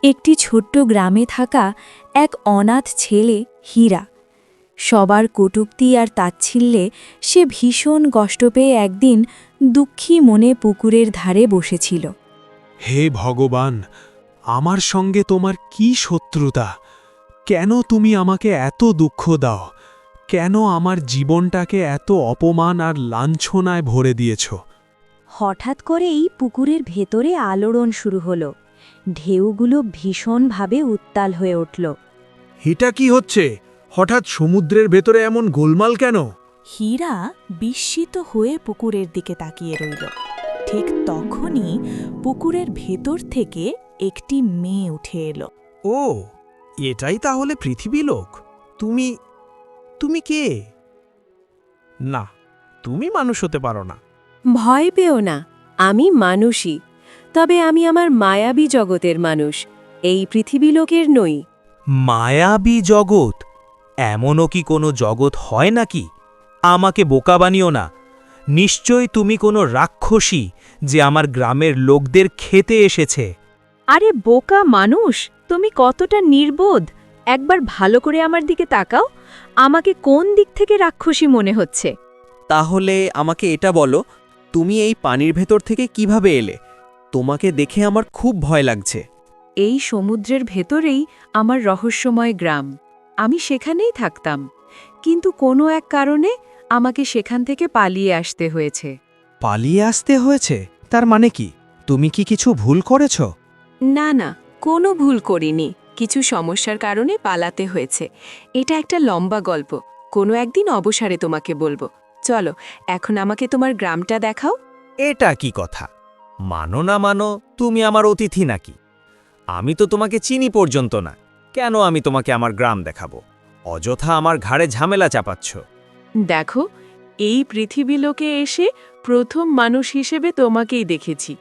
একটি ছোট্ট গ্রামে থাকা এক অনাথ ছেলে হীরা। সবার কটূক্তি আর তাচ্ছিল্যে সে ভীষণ কষ্ট পেয়ে একদিন দুঃখী মনে পুকুরের ধারে বসেছিল। হে ভগবান, আমার সঙ্গে তোমার কি শত্রুতা? কেন তুমি আমাকে এত দুঃখ দাও? কেন আমার জীবনটাকে এত অপমান আর লাঞ্ছনায় ভরে দিয়েছ? হঠাৎ করেই পুকুরের ভেতরে আলোড়ন শুরু হলো। ঢেউগুলো ভীষণভাবে উত্তাল হয়ে উঠল। এটা কি হচ্ছে? হঠাৎ সমুদ্রের ভেতরে এমন গোলমাল কেন? হীরা বিস্মিত হয়ে পুকুরের দিকে তাকিয়ে রইল। ঠিক তখনই পুকুরের ভেতর থেকে একটি মেয়ে উঠে এলো। ও, এটাই তাহলে পৃথিবী লোক। তুমি তুমি কে? না, তুমি মানুষ হতে পারো না। ভয় পেও না, আমি মানুষই। তবে আমি আমার মায়াবী জগতের মানুষ, এই পৃথিবী লোকের নই। মায়াবী জগৎ? এমনও কি কোনো জগৎ হয় নাকি? আমাকে বোকা বানিও না। নিশ্চয় তুমি কোনো রাক্ষসী যে আমার গ্রামের লোকদের খেতে এসেছে। আরে বোকা মানুষ, তুমি কতটা নির্বোধ! একবার ভালো করে আমার দিকে তাকাও। আমাকে কোন দিক থেকে রাক্ষসী মনে হচ্ছে? তাহলে আমাকে এটা বলো, তুমি এই পানির ভেতর থেকে কিভাবে এলে? তোমাকে দেখে আমার খুব ভয় লাগছে। এই সমুদ্রের ভেতরেই আমার রহস্যময় গ্রাম। আমি সেখানেই থাকতাম, কিন্তু কোনো এক কারণে আমাকে সেখান থেকে পালিয়ে আসতে হয়েছে। পালিয়ে আসতে হয়েছে? তার মানে কি? তুমি কি কিছু ভুল করেছ? না না, কোনো ভুল করিনি। কিছু সমস্যার কারণে পালাতে হয়েছে। এটা একটা লম্বা গল্প, কোনো একদিন অবসরে তোমাকে বলবো। চলো, এখন আমাকে তোমার গ্রামটা দেখাও। এটা কি কথা? মানো না মানো, তুমি আমার অতিথি নাকি? আমি তো তোমাকে চিনি পর্যন্ত না। কেন আমি তোমাকে আমার গ্রাম দেখাবো? অযথা আমার ঘাড়ে ঝামেলা চাপাচ্ছ। দেখো, এই পৃথিবী লোকে এসে প্রথম মানুষ হিসেবে তোমাকেই দেখেছি,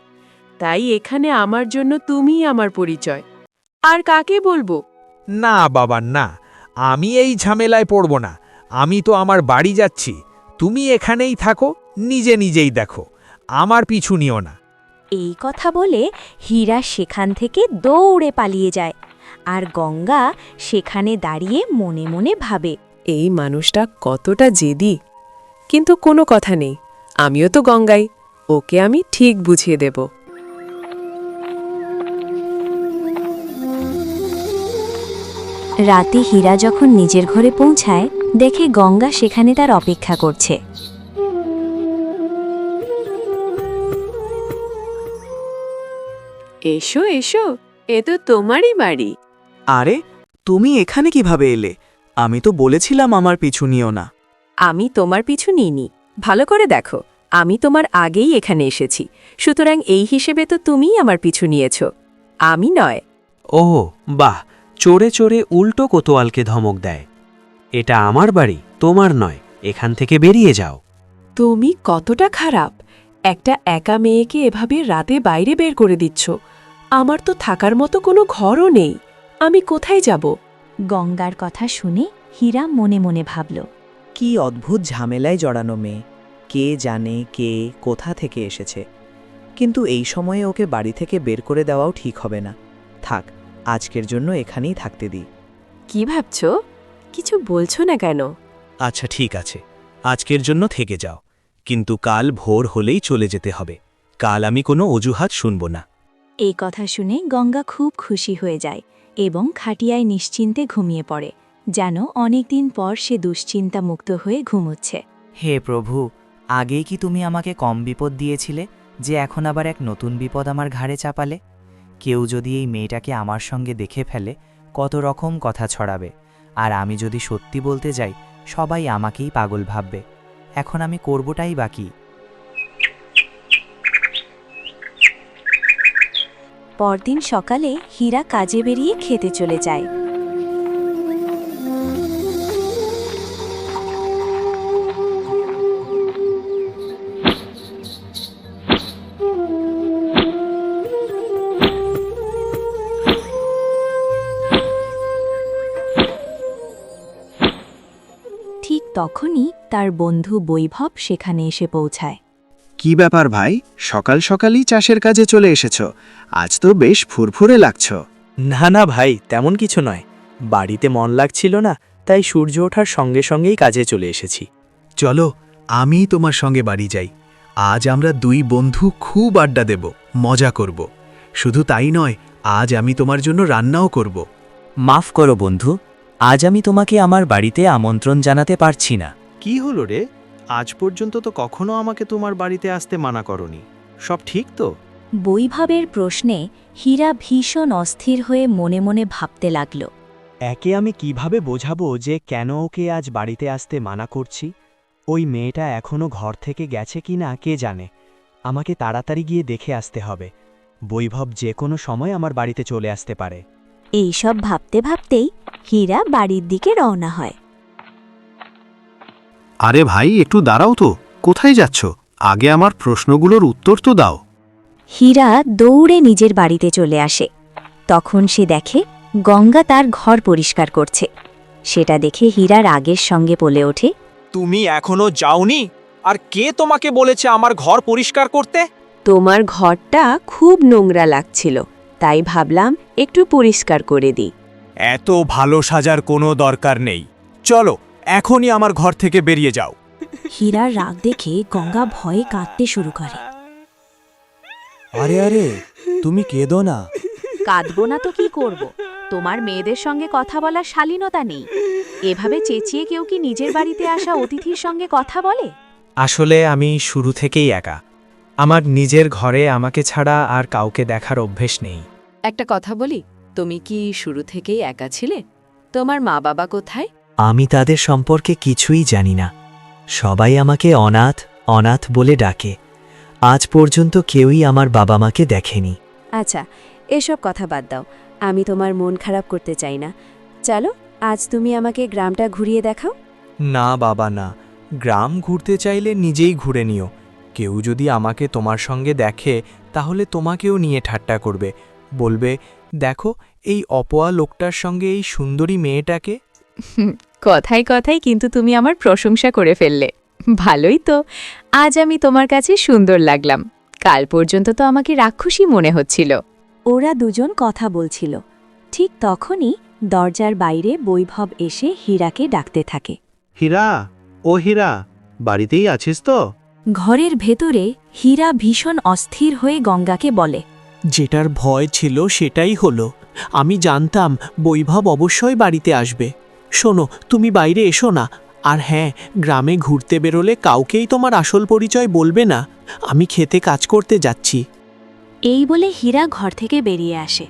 তাই এখানে আমার জন্য তুমিই আমার পরিচয়। আর কাকে বলবো? না বাবা না, আমি এই ঝামেলায় পড়ব না। আমি তো আমার বাড়ি যাচ্ছি। তুমি এখানেই থাকো, নিজে নিজেই দেখো, আমার পিছু নিও না। এই কথা বলে হীরা সেখান থেকে দৌড়ে পালিয়ে যায়, আর গঙ্গা সেখানে দাঁড়িয়ে মনে মনে ভাবে, এই মানুষটা কতটা জেদি। কিন্তু কোনো কথা নেই, আমিও তো গঙ্গাই, ওকে আমি ঠিক বুঝিয়ে দেব। রাতে হীরা যখন নিজের ঘরে পৌঁছায়, দেখে গঙ্গা সেখানে তার অপেক্ষা করছে। এসো এসো, এ তো তোমারই বাড়ি। আরে, তুমি এখানে কিভাবে এলে? আমি তো বলেছিলাম আমার পিছু নিও না। আমি তোমার পিছু নিইনি। ভালো করে দেখো, আমি তোমার আগেই এখানে এসেছি, সুতরাং এই হিসেবে তো তুমিই আমার পিছু নিয়েছ, আমি নয়। ও বাহ, চোরে চোরে উল্টো কোতোয়ালকে ধমক দেয়। এটা আমার বাড়ি, তোমার নয়। এখান থেকে বেরিয়ে যাও। তুমি কতটা খারাপ! একটা একা মেয়েকে এভাবে রাতে বাইরে বের করে দিচ্ছ। আমার তো থাকার মতো কোনো ঘরও নেই, আমি কোথায় যাব? গঙ্গার কথা শুনে হীরা মনে মনে ভাবল, কি অদ্ভুত ঝামেলায় জড়ানো মেয়ে। কে জানে কে কোথা থেকে এসেছে। কিন্তু এই সময়ে ওকে বাড়ি থেকে বের করে দেওয়াও ঠিক হবে না। থাক, আজকের জন্য এখানেই থাকতে দিই। কি ভাবছ? কিছু বলছো না কেন? আচ্ছা ঠিক আছে, আজকের জন্য থেকে যাও, কিন্তু কাল ভোর হলেই চলে যেতে হবে। কাল আমি কোনো অজুহাত শুনব না। এই কথা শুনে গঙ্গা খুব খুশি হয়ে যায় এবং খাটিয়ায় নিশ্চিন্তে ঘুমিয়ে পড়ে, যেন অনেকদিন পর সে দুশ্চিন্তা মুক্ত হয়ে ঘুমোচ্ছে। হে প্রভু, আগেই কি তুমি আমাকে কম বিপদ দিয়েছিলে যে এখন আবার এক নতুন বিপদ আমার ঘাড়ে চাপালে? কেউ যদি এই মেয়েটাকে আমার সঙ্গে দেখে ফেলে, কত রকম কথা ছড়াবে। আর আমি যদি সত্যি বলতে যাই, সবাই আমাকেই পাগল ভাববে। এখন আমি করবটাই বাকি। পরদিন সকালে হীরা কাজে বেরিয়ে খেতে চলে যায়। ঠিক তখনই তার বন্ধু বৈভব সেখানে এসে পৌঁছায়। কি ব্যাপার ভাই, সকাল সকালই চাষের কাজে চলে এসেছো? আজ তো বেশ ফুরফুরে লাগছো। না না ভাই, তেমন কিছু নয়। বাড়িতে মন লাগছিল না, তাই সূর্য ওঠার সঙ্গে সঙ্গেই কাজে চলে এসেছি। চলো, আমি তোমার সঙ্গে বাড়ি যাই। আজ আমরা দুই বন্ধু খুব আড্ডা দেব, মজা করব। শুধু তাই নয়, আজ আমি তোমার জন্য রান্নাও করব। মাফ করো বন্ধু, আজ আমি তোমাকে আমার বাড়িতে আমন্ত্রণ জানাতে পারছি না। কি হলো রে? আজ পর্যন্ত তো কখনো আমাকে তোমার বাড়িতে আসতে মানা করনি। সব ঠিক তো? বৈভবের প্রশ্নে হীরা ভীষণ অস্থির হয়ে মনে মনে ভাবতে লাগল। একে আমি কিভাবে বোঝাবো যে কেন ওকে আজ বাড়িতে আসতে মানা করছি? ওই মেয়েটা এখনো ঘর থেকে গেছে কিনা কে জানে। আমাকে তাড়াতাড়ি গিয়ে দেখে আসতে হবে। বৈভব যে কোনো সময় আমার বাড়িতে চলে আসতে পারে। এইসব ভাবতে ভাবতেই হীরা বাড়ির দিকে রওনা হয়। আরে ভাই, একটু দাঁড়াও তো। কোথায় যাচ্ছ? আগে আমার প্রশ্নগুলোর উত্তর তো দাও। হীরা দৌড়ে নিজের বাড়িতে চলে আসে। তখন সে দেখে গঙ্গা তার ঘর পরিষ্কার করছে। সেটা দেখে হীরা রাগের সঙ্গে বলে ওঠে, তুমি এখনো যাওনি? আর কে তোমাকে বলেছে আমার ঘর পরিষ্কার করতে? তোমার ঘরটা খুব নোংরা লাগছিল, তাই ভাবলাম একটু পরিষ্কার করে দিই। এত ভালো সাজার কোনো দরকার নেই। চলো, এখনই আমার ঘর থেকে বেরিয়ে যাও। হীরার রাগ দেখে গঙ্গা ভয়ে কাঁদতে শুরু করে। আরে আরে, তুমি কেঁদো না। কাঁদবো না তো কি করব? তোমার মেয়েদের সঙ্গে কথা বলার শালীনতা নেই। এভাবে চেঁচিয়ে কেউ কি নিজের বাড়িতে আসা অতিথির সঙ্গে কথা বলে? আসলে আমি শুরু থেকেই একা। আমার নিজের ঘরে আমাকে ছাড়া আর কাউকে দেখার অভ্যেস নেই। একটা কথা বলি, তুমি কি শুরু থেকেই একা ছিলে? তোমার মা বাবা কোথায়? আমি তাদের সম্পর্কে কিছুই জানি না। সবাই আমাকে অনাথ অনাথ বলে ডাকে। আজ পর্যন্ত কেউই আমার বাবা মাকে দেখেনি। আচ্ছা, এসব কথা বাদ দাও। আমি তোমার মন খারাপ করতে চাই না। চলো, আজ তুমি আমাকে গ্রামটা ঘুরিয়ে দেখাও। না বাবা না, গ্রাম ঘুরতে চাইলে নিজেই ঘুরে নিও। কেউ যদি আমাকে তোমার সঙ্গে দেখে তাহলে তোমাকেও নিয়ে ঠাট্টা করবে, বলবে, দেখো এই অপয়া লোকটার সঙ্গে এই সুন্দরী মেয়েটাকে। কথায় কথায় কিন্তু তুমি আমার প্রশংসা করে ফেললে। ভালোই তো, আজ আমি তোমার কাছে সুন্দর লাগলাম। কাল পর্যন্ত তো আমাকে রাক্ষসী মনে হচ্ছিল। ওরা দুজন কথা বলছিল। ঠিক তখনই দরজার বাইরে বৈভব এসে হীরাকে ডাকতে থাকে। হীরা, ও হীরা, বাড়িতেই আছিস তো? ঘরের ভেতরে হীরা ভীষণ অস্থির হয়ে গঙ্গাকে বলে, যেটার ভয় ছিল সেটাই হলো। আমি জানতাম বৈভব অবশ্যই বাড়িতে আসবে। শোনো, তুমি বাইরে এসো না। আর হ্যাঁ, গ্রামে ঘুরতে বেরোলে কাউকেই তোমার আসল পরিচয় বলবে না। আমি খেতে কাজ করতে যাচ্ছি। এই বলে হীরা ঘর থেকে বেরিয়ে আসে।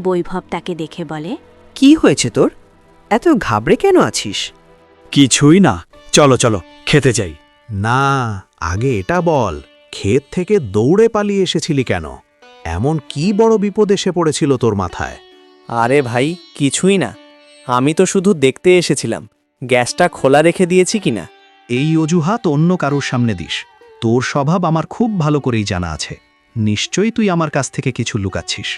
বৈভব তাকে দেখে বলে, কি হয়েছে তোর? এত ঘাবড়ে কেন আছিস? কিছুই না, চলো চলো খেতে যাই। না, আগে এটা বল, ক্ষেত থেকে দৌড়ে পালিয়ে এসেছিলি কেন? এমন কি বড় বিপদ এসে পড়েছিল তোর মাথায়? আরে ভাই, কিছুই না। আমি তো শুধু দেখতে এসেছিলাম গ্যাসটা খোলা রেখে দিয়েছি কিনা। এই অজুহাত অন্য কারোর সামনে দিস। তোর স্বভাব আমার খুব ভালো করেই জানা আছে। নিশ্চয়ই তুই আমার কাছ থেকে কিছু লুকাচ্ছিস।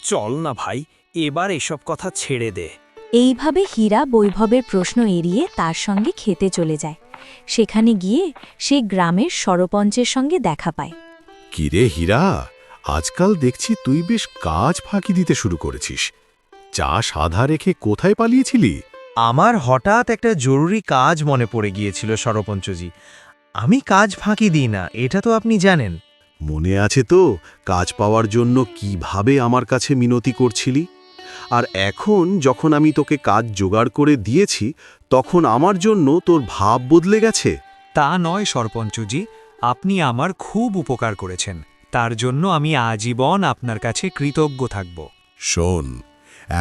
চল না ভাই, এবার এসব কথা ছেড়ে দে। এইভাবে হীরা বৈভবের প্রশ্ন এড়িয়ে তার সঙ্গে খেতে চলে যায়। সেখানে গিয়ে সে গ্রামের সরপঞ্চের সঙ্গে দেখা পায়। কিরে হীরা, আজকাল দেখছি তুই বেশ কাজ ফাঁকি দিতে শুরু করেছিস। চা সাধা রেখে কোথায় পালিয়েছিলি? আমার হঠাৎ একটা জরুরি কাজ মনে পড়ে গিয়েছিল সরপঞ্চজি। আমি কাজ ফাঁকি দিই না, এটা তো আপনি জানেন। মনে আছে তো কাজ পাওয়ার জন্য কিভাবে আমার কাছে মিনতি করছিলি? আর এখন যখন আমি তোকে কাজ জোগাড় করে দিয়েছি, তখন আমার জন্য তোর ভাব বদলে গেছে। তা নয় সরপঞ্চজি, আপনি আমার খুব উপকার করেছেন। তার জন্য আমি আজীবন আপনার কাছে কৃতজ্ঞ থাকব। শোন,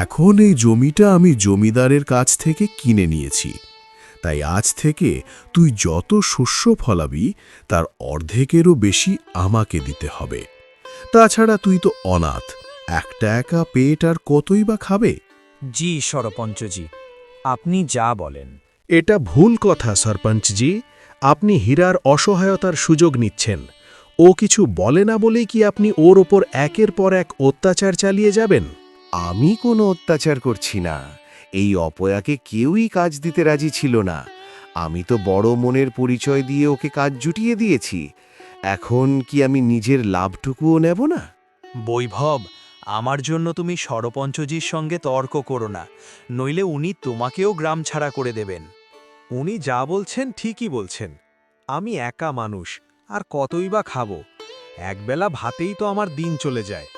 এখন এই জমিটা আমি জমিদারের কাছ থেকে কিনে নিয়েছি। তাই আজ থেকে তুই যত শস্য ফলাবি তার অর্ধেকেরও বেশি আমাকে দিতে হবে। তাছাড়া তুই তো অনাথ, একটা একা পেট আর কতই বা খাবে? জি সরপঞ্চজি, আপনি যা বলেন। এটা ভুল কথা সরপঞ্চজি। আপনি হীরার অসহায়তার সুযোগ নিচ্ছেন। ও কিছু বলে না বলেই কি আপনি ওর ওপর একের পর এক অত্যাচার চালিয়ে যাবেন? আমি কোনো অত্যাচার করছি না। এই অপয়াকে কেউই কাজ দিতে রাজি ছিল না। আমি তো বড় মনের পরিচয় দিয়ে ওকে কাজ জুটিয়ে দিয়েছি। এখন কি আমি নিজের লাভটুকুও নেব না? বৈভব, আমার জন্য তুমি সরপঞ্চজির সঙ্গে তর্ক করো না, নইলে উনি তোমাকেও গ্রাম ছাড়া করে দেবেন। উনি যা বলছেন ঠিকই বলছেন। আমি একা মানুষ, আর কতই বা খাবো? একবেলা ভাতেই তো আমার দিন চলে যায়।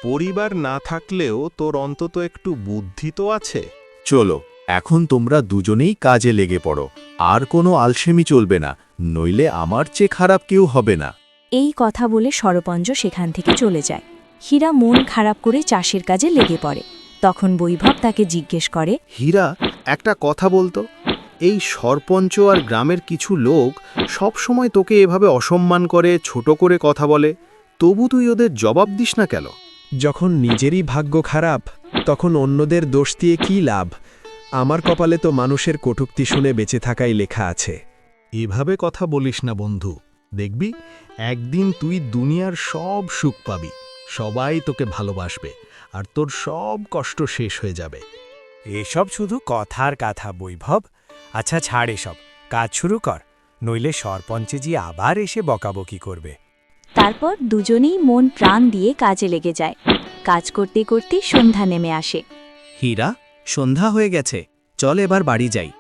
পরিবার না থাকলেও তোর অন্তত একটু বুদ্ধি তো আছে। চলো, এখন তোমরা দুজনেই কাজে লেগে পড়ো। আর কোনো আলসেমি চলবে না, নইলে আমার চেয়ে খারাপ কেউ হবে না। এই কথা বলে সরপঞ্চ সেখান থেকে চলে যায়। হীরা মন খারাপ করে চাষের কাজে লেগে পড়ে। তখন বৈভব তাকে জিজ্ঞেস করে, হীরা, একটা কথা বলতো, এই সরপঞ্চ আর গ্রামের কিছু লোক সব সময় তোকে এভাবে অসম্মান করে, ছোট করে কথা বলে, তবু তুই ওদের জবাব দিস না কেন? যখন নিজেরই ভাগ্য খারাপ, তখন অন্যদের দোষ দিয়ে কী লাভ? আমার কপালে তো মানুষের কটূক্তি শুনে বেঁচে থাকাই লেখা আছে। এভাবে কথা বলিস না বন্ধু, দেখবি একদিন তুই দুনিয়ার সব সুখ পাবি, সবাই তোকে ভালোবাসবে, আর তোর সব কষ্ট শেষ হয়ে যাবে। এসব শুধু কথার কথা বৈভব। আচ্ছা ছাড় এসব, কাজ শুরু কর, নইলে সরপঞ্চজি আবার এসে বকাবকি করবে। তারপর দুজনেই মন প্রাণ দিয়ে কাজে লেগে যায়। কাজ করতে করতে সন্ধ্যা নেমে আসে। হীরা, সন্ধ্যা হয়ে গেছে, চল এবার বাড়ি যাই।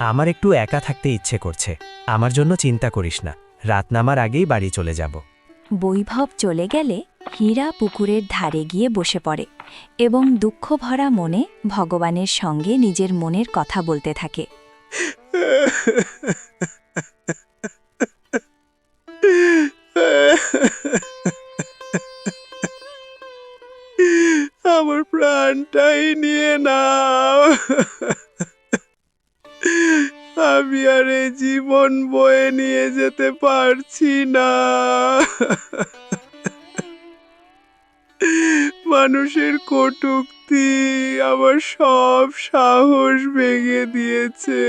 আমার একটু একা থাকতে ইচ্ছে করছে, আমার জন্য চিন্তা করিস না, রাত নামার আগেই বাড়ি চলে যাব। বৈভব চলে গেলে হীরা পুকুরের ধারে গিয়ে বসে পড়ে এবং দুঃখ ভরা মনে ভগবানের সঙ্গে নিজের মনের কথা বলতে থাকে। আমার প্রাণটাই নিয়ে নাও, আমি আর এই জীবন বয়ে নিয়ে যেতে পারছি না। মানুষের কটূক্তি আমার সব সাহস ভেঙে দিয়েছে।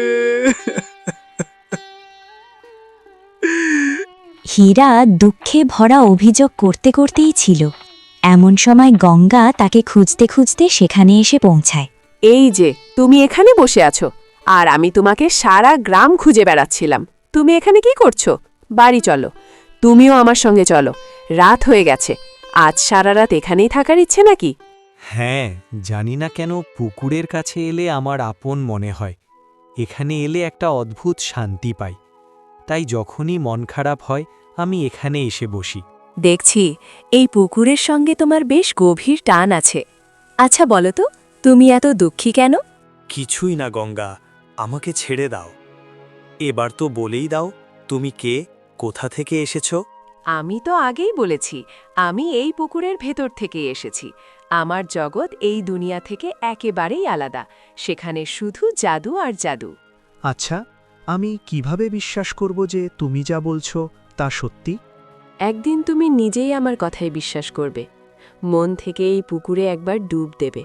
হীরা দুঃখে ভরা অভিযোগ করতে করতেই ছিল। এমন সময় গঙ্গা তাকে খুঁজতে খুঁজতে সেখানে এসে পৌঁছায়। এই যে তুমি এখানে বসে আছো, আর আমি তোমাকে সারা গ্রাম খুঁজে বেড়াচ্ছিলাম। তুমি এখানে কি করছো? বাড়ি চলো, তুমিও আমার সঙ্গে চলো, রাত হয়ে গেছে। আজ সারা রাত এখানেই থাকার ইচ্ছে নাকি? হ্যাঁ, জানি না কেন পুকুরের কাছে এলে আমার আপন মনে হয়। এখানে এলে একটা অদ্ভুত শান্তি পাই, তাই যখনই মন খারাপ হয় আমি এখানে এসে বসি। দেখছি এই পুকুরের সঙ্গে তোমার বেশ গভীর টান আছে। আচ্ছা বলো তো, তুমি এত দুঃখী কেন? কিছুই না গঙ্গা, আমাকে ছেড়ে দাও। এবার তো বলেই দাও, তুমি কে, কোথা থেকে এসেছো? আমি তো আগেই বলেছি, আমি এই পুকুরের ভেতর থেকে এসেছি। আমার জগৎ এই দুনিয়া থেকে একেবারেই আলাদা। সেখানে শুধু জাদু আর জাদু। আচ্ছা, আমি কিভাবে বিশ্বাস করব যে তুমি যা বলছো তা সত্যি? একদিন তুমি নিজেই আমার কথায় বিশ্বাস করবে। মন থেকে এই পুকুরে একবার ডুব দেবে,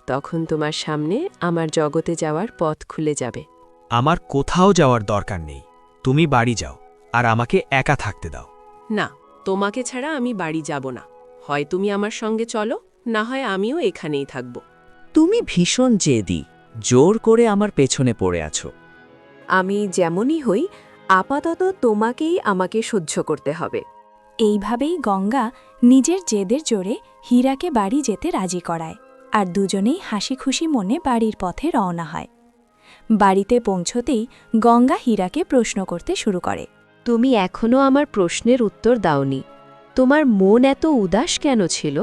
তখন তোমার সামনে আমার জগতে যাওয়ার পথ খুলে যাবে। আমার কোথাও যাওয়ার দরকার নেই, তুমি বাড়ি যাও আর আমাকে একা থাকতে দাও। না, তোমাকে ছাড়া আমি বাড়ি যাব না। হয় তুমি আমার সঙ্গে চলো, না হয় আমিও এখানেই থাকব। তুমি ভীষণ জেদি, জোর করে আমার পেছনে পড়ে আছো। আমি যেমনই হই, আপাতত তোমাকেই আমাকে সহ্য করতে হবে। এইভাবেই গঙ্গা নিজের জেদের জোরে হীরাকে বাড়ি যেতে রাজি করায়, আর দুজনেই হাসি খুশি মনে বাড়ির পথে রওনা হয়। বাড়িতে পৌঁছতেই গঙ্গা হীরাকে প্রশ্ন করতে শুরু করে। তুমি এখনো আমার প্রশ্নের উত্তর দাওনি। তোমার মন এত উদাস কেন ছিল?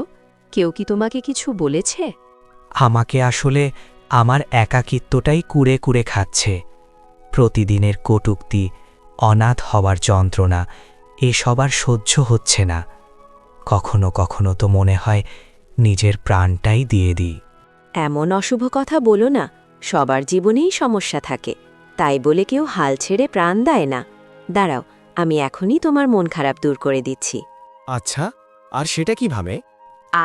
কেউ কি তোমাকে কিছু বলেছে? আমাকে আসলে আমার একাকিত্বটাই কুরে কুরে খাচ্ছে। প্রতিদিনের কটূক্তি, অনাথ হওয়ার যন্ত্রণা, এসব আর সহ্য হচ্ছে না। কখনো কখনো তো মনে হয় নিজের প্রাণটাই দিয়ে দিই। এমন অশুভ কথা বলো না। সবার জীবনেই সমস্যা থাকে, তাই বলে কেউ হাল ছেড়ে প্রাণ দেয় না। দাঁড়াও, আমি এখনই তোমার মন খারাপ দূর করে দিচ্ছি। আচ্ছা, আর সেটা কিভাবে?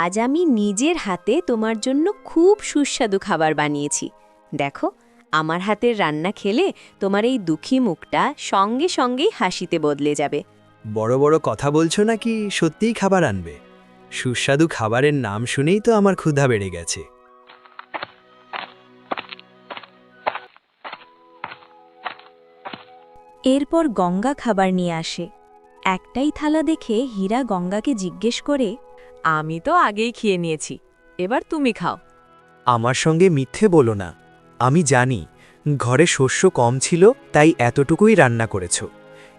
আজ আমি নিজের হাতে তোমার জন্য খুব সুস্বাদু খাবার বানিয়েছি। দেখো, আমার হাতের রান্না খেলে তোমার এই দুঃখী মুখটা সঙ্গে সঙ্গেই হাসিতে বদলে যাবে। বড় বড় কথা বলছো নাকি সত্যিই খাবার আনবে? সুস্বাদু খাবারের নাম শুনেই তো আমার ক্ষুধা বেড়ে গেছে। এরপর গঙ্গা খাবার নিয়ে আসে। একটাই থালা দেখে হীরা গঙ্গাকে জিজ্ঞেস করে, আমি তো আগেই খেয়ে নিয়েছি, এবার তুমি খাও। আমার সঙ্গে মিথ্যে বলো না। আমি জানি ঘরে শস্য কম ছিল, তাই এতটুকুই রান্না করেছ।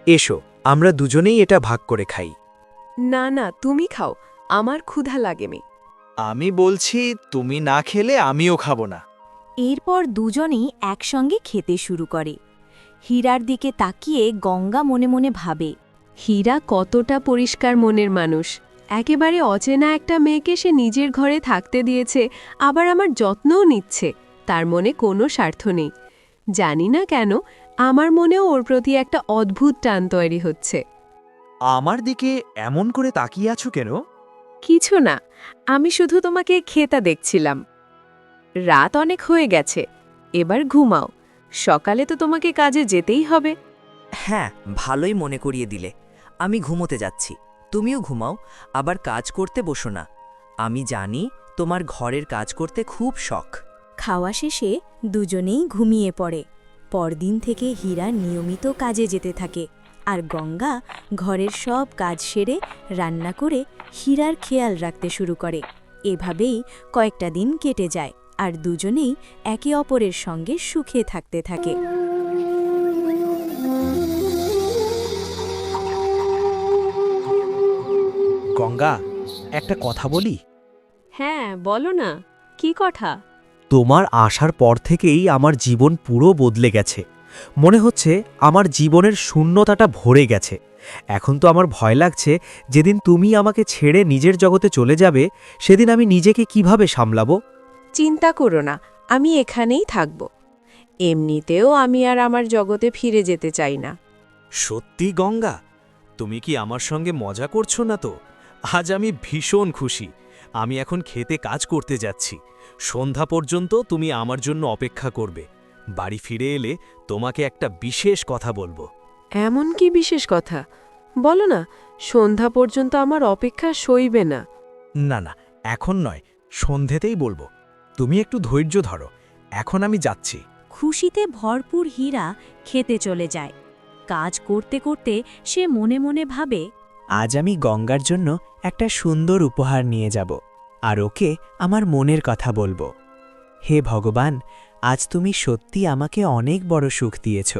এসো, আমরা দুজনেই এটা ভাগ করে খাই। না না, তুমি খাও, আমার ক্ষুধা লাগেনি। আমি বলছি, তুমি না খেলে আমিও খাবো না। এরপর দুজনেই একসঙ্গে খেতে শুরু করে। হীরার দিকে তাকিয়ে গঙ্গা মনে মনে ভাবে, হীরা কতটা পরিষ্কার মনের মানুষ। একেবারে অচেনা একটা মেয়েকে সে নিজের ঘরে থাকতে দিয়েছে, আবার আমার যত্নও নিচ্ছে। তার মনে কোনো স্বার্থ নেই। জানি না কেন, আমার মনেও ওর প্রতি একটা অদ্ভুত টান তৈরি হচ্ছে। আমার দিকে এমন করে তাকিয়ে আছো কেন? কিছু না, আমি শুধু তোমাকে খেতা দেখছিলাম। রাত অনেক হয়ে গেছে, এবার ঘুমাও। সকালে তো তোমাকে কাজে যেতেই হবে। হ্যাঁ, ভালোই মনে করিয়ে দিলে। আমি ঘুমোতে যাচ্ছি, তুমিও ঘুমাও, আবার কাজ করতে বসো না। আমি জানি তোমার ঘরের কাজ করতে খুব শখ। খাওয়া শেষে দুজনেই ঘুমিয়ে পড়ে। পরদিন থেকে হীরা নিয়মিত কাজে যেতে থাকে, আর গঙ্গা ঘরের সব কাজ সেরে রান্না করে হীরার খেয়াল রাখতে শুরু করে। এভাবেই কয়েকটা দিন কেটে যায়, আর দুজনেই একে অপরের সঙ্গে সুখে থাকতে থাকে। গঙ্গা, একটা কথা বলি? হ্যাঁ, বলো না, কি কথা? তোমার আসার পর থেকেই আমার জীবন পুরো বদলে গেছে। মনে হচ্ছে আমার জীবনের শূন্যতাটা ভরে গেছে। এখন তো আমার ভয় লাগছে, যেদিন তুমি আমাকে ছেড়ে নিজের জগতে চলে যাবে, সেদিন আমি নিজেকে কিভাবে সামলাবো? চিন্তা করো না, আমি এখানেই থাকব। এমনিতেও আমি আর আমার জগতে ফিরে যেতে চাই না। সত্যি গঙ্গা? তুমি কি আমার সঙ্গে মজা করছো না তো? আজ আমি ভীষণ খুশি। আমি এখন খেতে কাজ করতে যাচ্ছি। সন্ধ্যা পর্যন্ত তুমি আমার জন্য অপেক্ষা করবে। বাড়ি ফিরে এলে তোমাকে একটা বিশেষ কথা বলবো। এমন কি বিশেষ কথা? বলো না, সন্ধ্যা পর্যন্ত আমার অপেক্ষা সইবে না। না না, এখন নয়, সন্ধেতেই বলবো। তুমি একটু ধৈর্য ধরো, এখন আমি যাচ্ছি। খুশিতে ভরপুর হীরা খেতে চলে যায়। কাজ করতে করতে সে মনে মনে ভাবে, আজ আমি গঙ্গার জন্য একটা সুন্দর উপহার নিয়ে যাব, আর ওকে আমার মনের কথা বলবো। হে ভগবান, আজ তুমি সত্যি আমাকে অনেক বড় সুখ দিয়েছ।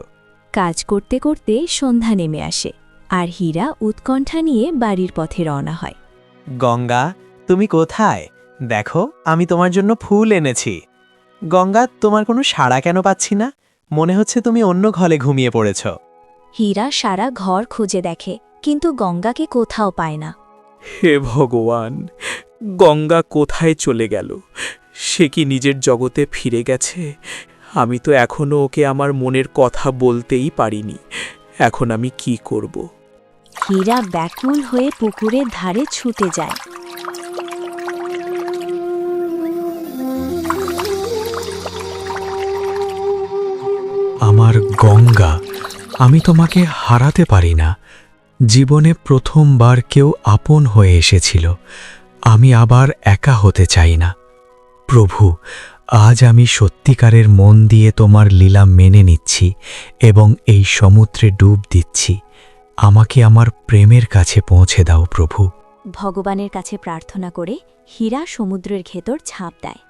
কাজ করতে করতে সন্ধ্যা নেমে আসে, আর হীরা উৎকণ্ঠা নিয়ে বাড়ির পথে রওনা হয়। গঙ্গা, তুমি কোথায়? দেখো, আমি তোমার জন্য ফুল এনেছি। গঙ্গা, তোমার কোনো সাড়া কেন পাচ্ছি না? মনে হচ্ছে তুমি অন্য ঘরে ঘুমিয়ে পড়েছ। হীরা সারা ঘর খুঁজে দেখে, কিন্তু গঙ্গাকে কোথাও পায় না। হে ভগবান, গঙ্গা কোথায় চলে গেল? সে কি নিজের জগতে ফিরে গেছে? আমি তো এখনো ওকে আমার মনের কথা বলতেই পারিনি। এখন আমি কি করব? হীরা ব্যাকুল হয়ে পুকুরের ধারে ছুটে যায়। আমার গঙ্গা, আমি তোমাকে হারাতে পারি না। জীবনে প্রথমবার কেউ আপন হয়ে এসেছিল। আমি আবার একা হতে চাই না। প্রভু, আজ আমি সত্যিকারের মন দিয়ে তোমার লীলা মেনে নিচ্ছি এবং এই সমুদ্রে ডুব দিচ্ছি। আমাকে আমার প্রেমের কাছে পৌঁছে দাও প্রভু। ভগবানের কাছে প্রার্থনা করে হীরা সমুদ্রের ভেতর ঝাঁপ দেয়।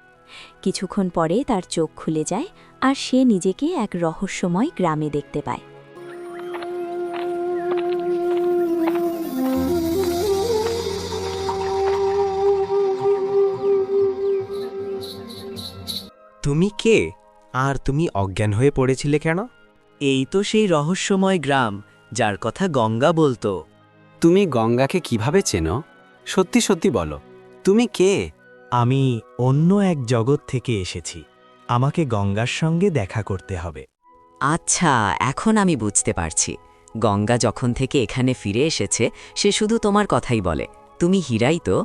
কিছুক্ষণ পরে তার চোখ খুলে যায়, আর সে নিজেকে এক রহস্যময় গ্রামে দেখতে পায়। তুমি কে? আর তুমি অজ্ঞান হয়ে পড়েছিলে কেন? এই তো সেই রহস্যময় গ্রাম যার কথা গঙ্গা বলতো। তুমি গঙ্গাকে কিভাবে চেনো? সত্যি সত্যি বলো, তুমি কে? আমি অন্য এক জগৎ থেকে এসেছি। আমাকে গঙ্গার সঙ্গে দেখা করতে হবে। আচ্ছা, এখন আমি বুঝতে পারছি। গঙ্গা যখন থেকে এখানে ফিরে এসেছে, সে শুধু তোমার কথাই বলে। তুমি হীরাই তো?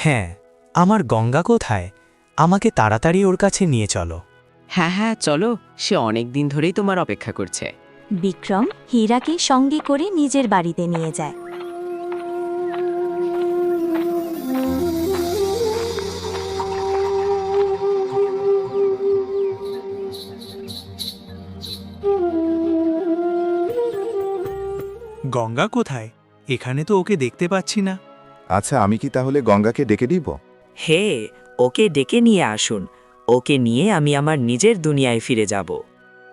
হ্যাঁ, আমার গঙ্গা কোথায়? আমাকে তাড়াতাড়ি ওর কাছে নিয়ে চলো। হ্যাঁ হ্যাঁ, চলো, সে অনেক দিন ধরেই তোমার অপেক্ষা করছে। বিক্রম হীরাকে সঙ্গে করে নিজের বাড়িতে নিয়ে যায়। গঙ্গা কোথায়? এখানে তো ওকে দেখতে পাচ্ছি না। আচ্ছা, আমি কি তাহলে গঙ্গাকে ডেকে দিব? হে, ওকে ডেকে নিয়ে আসুন। ওকে নিয়ে আমি আমার নিজের দুনিয়ায় ফিরে যাব।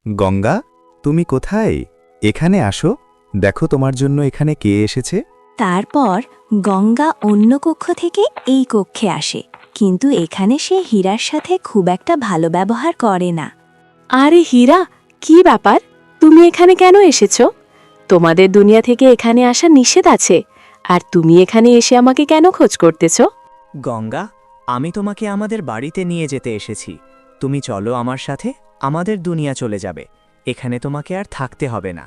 গঙ্গা, তুমি কোথায়? এখানে আসো, দেখো তোমার জন্য এখানে কে এসেছে। তারপর গঙ্গা অন্য কক্ষ থেকে এই কক্ষে আসে, কিন্তু এখানে সে হীরার সাথে খুব একটা ভালো ব্যবহার করে না। আরে হীরা, কি ব্যাপার? তুমি এখানে কেন এসেছো? তোমাদের দুনিয়া থেকে এখানে আসা নিষেধ আছে, আর তুমি এখানে এসে আমাকে কেন খোঁজ করতেছো? গঙ্গা, আমি তোমাকে আমাদের বাড়িতে নিয়ে যেতে এসেছি। তুমি চলো আমার সাথে, আমাদের দুনিয়া চলে যাবে। এখানে তোমাকে আর থাকতে হবে না।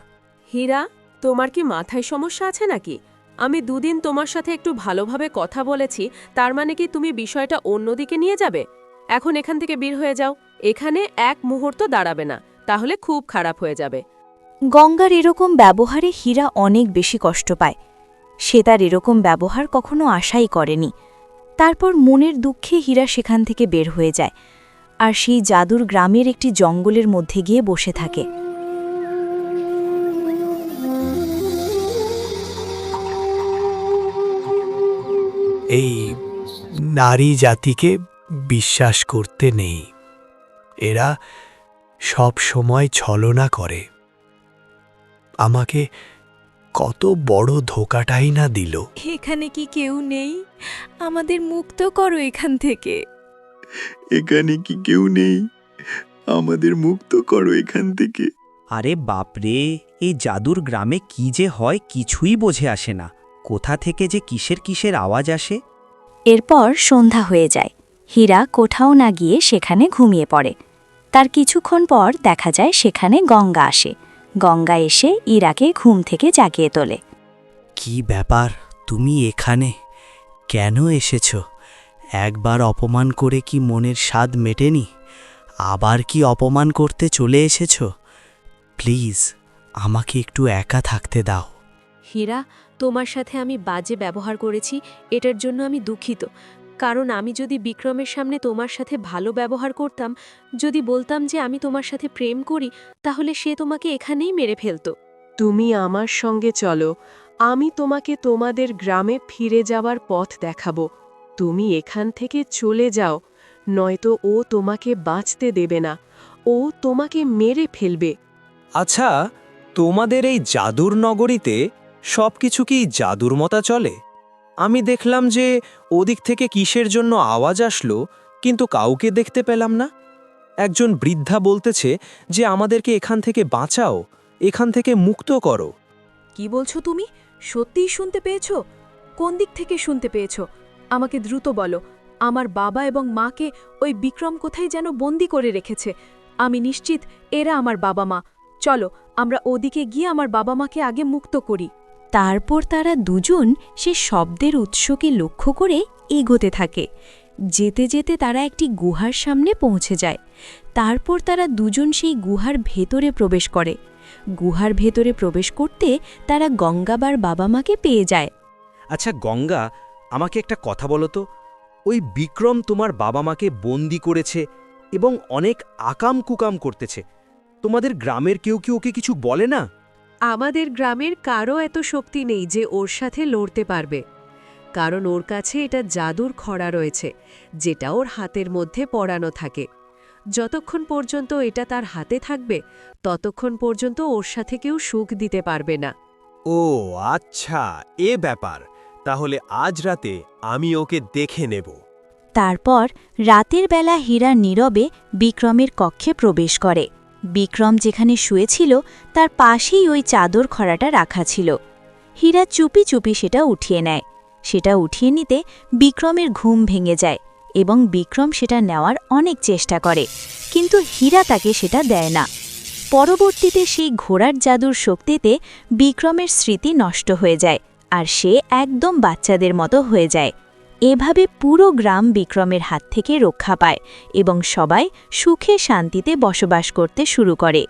হীরা, তোমার কি মাথায় সমস্যা আছে নাকি? আমি দুদিন তোমার সাথে একটু ভালোভাবে কথা বলেছি, তার মানে কি তুমি বিষয়টা অন্যদিকে নিয়ে যাবে? এখন এখান থেকে বের হয়ে যাও, এখানে এক মুহূর্ত দাঁড়াবে না, তাহলে খুব খারাপ হয়ে যাবে। গঙ্গার এরকম ব্যবহারে হীরা অনেক বেশি কষ্ট পায়। সে তার এরকম ব্যবহার কখনো আশাই করেনি। তারপর মনের দুঃখে হীরা সেখান থেকে বের হয়ে যায়, আর সেই জাদুর গ্রামের একটি জঙ্গলের মধ্যে গিয়ে বসে থাকে। এই নারী জাতিকে বিশ্বাস করতে নেই। এরা সব সময় ছলনা করে। আমাকে কত বড় ধোকাটাই না দিল। এখানে কি কেউ নেই? আমাদের মুক্ত করো এখান থেকে। এখানে কি কেউ নেই? আমাদের মুক্ত করো এখান থেকে। আরে বাপরে, এই জাদুর গ্রামে কি যে হয় কিছুই বোঝে আসে না। কোথা থেকে যে কিসের কিসের আওয়াজ আসে। এরপর সন্ধ্যা হয়ে যায়। হীরা কোথাও না গিয়ে সেখানে ঘুমিয়ে পড়ে। তার কিছুক্ষণ পর দেখা যায় সেখানে গঙ্গা আসে। গঙ্গা এসে ইরাকে ঘুম থেকে জাগিয়ে তোলে। কি ব্যাপার, তুমি এখানে কেন এসেছ? একবার অপমান করে কি মনের স্বাদ মেটেনি? আবার কি অপমান করতে চলে এসেছ? প্লিজ আমাকে একটু একা থাকতে দাও। হীরা, তোমার সাথে আমি বাজে ব্যবহার করেছি, এটার জন্য আমি দুঃখিত। কারণ আমি যদি বিক্রমের সামনে তোমার সাথে ভালো ব্যবহার করতাম, যদি বলতাম যে আমি তোমার সাথে প্রেম করি, তাহলে সে তোমাকে এখানেই মেরে ফেলত। তুমি আমার সঙ্গে চলো, আমি তোমাকে তোমাদের গ্রামে ফিরে যাওয়ার পথ দেখাবো। তুমি এখান থেকে চলে যাও, নয়তো ও তোমাকে বাঁচতে দেবে না, ও তোমাকে মেরে ফেলবে। আচ্ছা, তোমাদের এই জাদুর নগরীতে সবকিছু কি জাদুর মতো চলে? আমি দেখলাম যে ওদিক থেকে কিসের জন্য আওয়াজ আসলো, কিন্তু কাউকে দেখতে পেলাম না। একজন বৃদ্ধা বলতেছে যে আমাদেরকে এখান থেকে বাঁচাও, এখান থেকে মুক্ত করো। কি বলছো তুমি? সত্যিই শুনতে পেয়েছো? কোন দিক থেকে শুনতে পেয়েছো? আমাকে দ্রুত বলো। আমার বাবা এবং মাকে ওই বিক্রম কোথায় যেন বন্দি করে রেখেছে। আমি নিশ্চিত এরা আমার বাবা মা। চলো আমরা ওদিকে গিয়ে আমার বাবা মাকে আগে মুক্ত করি। তারপর তারা দুজন সে শব্দের উৎসকে লক্ষ্য করে এগোতে থাকে। যেতে যেতে তারা একটি গুহার সামনে পৌঁছে যায়। তারপর তারা দুজন সেই গুহার ভেতরে প্রবেশ করে। গুহার ভেতরে প্রবেশ করতে তারা গঙ্গাবার বাবা মাকে পেয়ে যায়। আচ্ছা গঙ্গা, আমাকে একটা কথা বলো তো, ওই বিক্রম তোমার বাবা মাকে বন্দি করেছে এবং অনেক আকাম কুকাম করতেছে। তোমাদের গ্রামের কেউ কি ওকে কিছু বলে না? আমাদের গ্রামের কারও এত শক্তি নেই যে ওর সাথে লড়তে পারবে, কারণ ওর কাছে এটা জাদুর খড়া রয়েছে, যেটা ওর হাতের মধ্যে পরানো থাকে। যতক্ষণ পর্যন্ত এটা তার হাতে থাকবে, ততক্ষণ পর্যন্ত ওর সাথে কেউ সুখ দিতে পারবে না। ও আচ্ছা, এ ব্যাপার। তাহলে আজ রাতে আমি ওকে দেখে নেব। তারপর রাতের বেলা হীরা নীরবে বিক্রমের কক্ষে প্রবেশ করে। বিক্রম যেখানে শুয়েছিল তার পাশেই ওই চাদর খড়াটা রাখা ছিল। হীরা চুপি চুপি সেটা উঠিয়ে নেয়। সেটা উঠিয়ে নিতে বিক্রমের ঘুম ভেঙে যায় এবং বিক্রম সেটা নেওয়ার অনেক চেষ্টা করে, কিন্তু হীরা তাকে সেটা দেয় না। পরবর্তীতে সেই ঘোড়ার জাদুর শক্তিতে বিক্রমের স্মৃতি নষ্ট হয়ে যায়, আর সে একদম বাচ্চাদের মতো হয়ে যায়। এভাবে পুরো গ্রাম বিক্রমের হাত থেকে রক্ষা পায় এবং সবাই সুখে শান্তিতে বসবাস করতে শুরু করে।